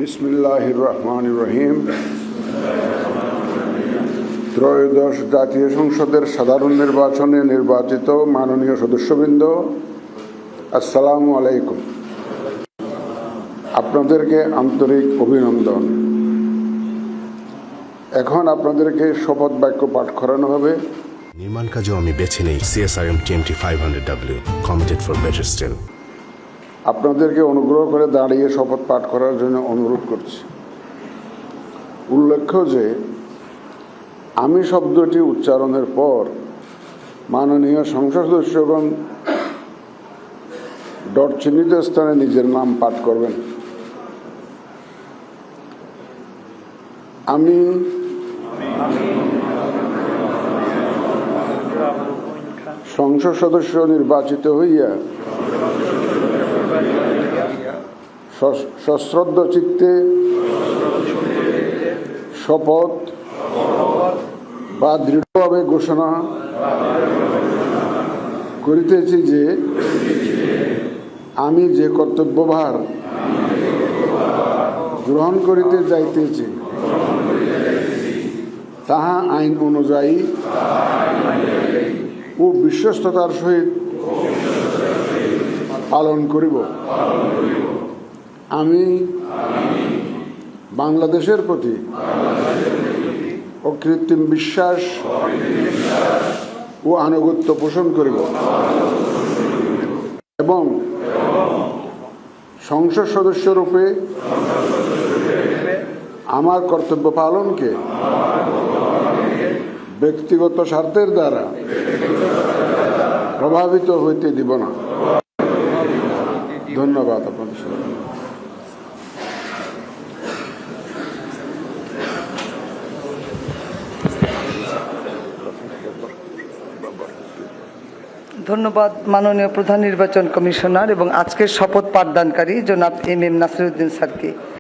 বিসমিল্লাহির রহমানির রহিম। ত্রয়োদশ জাতীয় সংসদের সাধারণ নির্বাচনে নির্বাচিত মাননীয় সদস্যবৃন্দ, আসসালামু আলাইকুম। আপনাদেরকে আন্তরিক অভিনন্দন। এখন আপনাদেরকে শপথ বাক্য পাঠ করানো হবে। নির্মাণ কাজেও আমি বেছে নেই CSRM TMT 500W, committed for better still। আপনাদেরকে অনুগ্রহ করে দাঁড়িয়ে শপথ পাঠ করার জন্য অনুরোধ করছি। উল্লেখ্য যে আমি শব্দটি উচ্চারণের পর মাননীয় সংসদ সদস্যগণ ডট চিহ্নিত স্থানে নিজের নাম পাঠ করবেন। আমি সংসদ সদস্য নির্বাচিত হইয়া সশ্রদ্ধ চিত্তে শপথ বা দৃঢ়ভাবে ঘোষণা করিতেছি যে আমি যে কর্তব্যভার গ্রহণ করিতে যাইতেছি তাহা আইন অনুযায়ী ও বিশ্বস্ততার সহিত পালন করিব। আমি বাংলাদেশের প্রতি অকৃত্রিম বিশ্বাস ও আনুগত্য পোষণ করিব এবং সংসদ সদস্যরূপে আমার কর্তব্য পালনকে ব্যক্তিগত স্বার্থের দ্বারা প্রভাবিত হইতে দিব না। ধন্যবাদ আপনাদের সবাই। ধন্যবাদ মাননীয় প্রধান নির্বাচন কমিশনার এবং আজকের শপথ পাঠদানকারী জনাব MM নাসিরউদ্দিন স্যারকে।